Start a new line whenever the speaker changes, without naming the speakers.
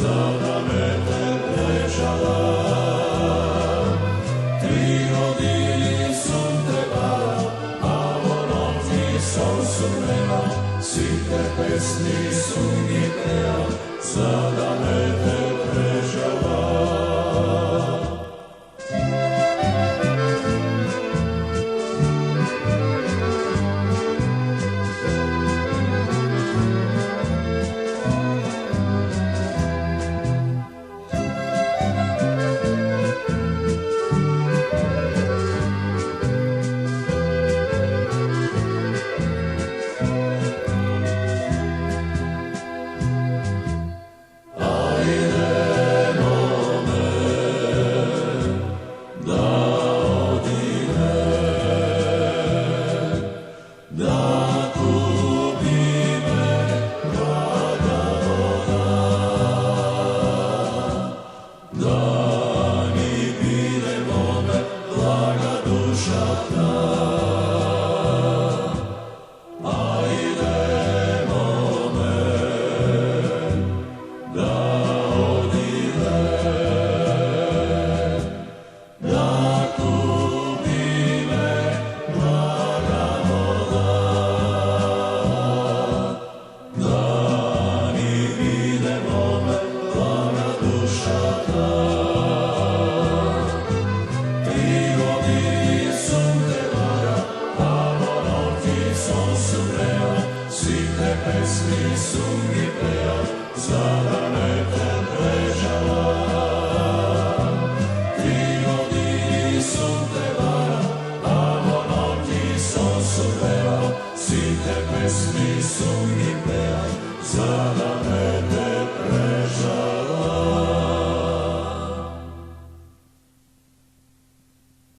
sada me te prežala. Tri godini sam te bara, a onom ti sam sumrela, svi te pesmi su mi pea, sada me te prežala. Pesmi su mi pea, sada me te prežala. Tri godini sam te vara, a onom ti sam sumrela, svi te pesmi su mi pea, sada me te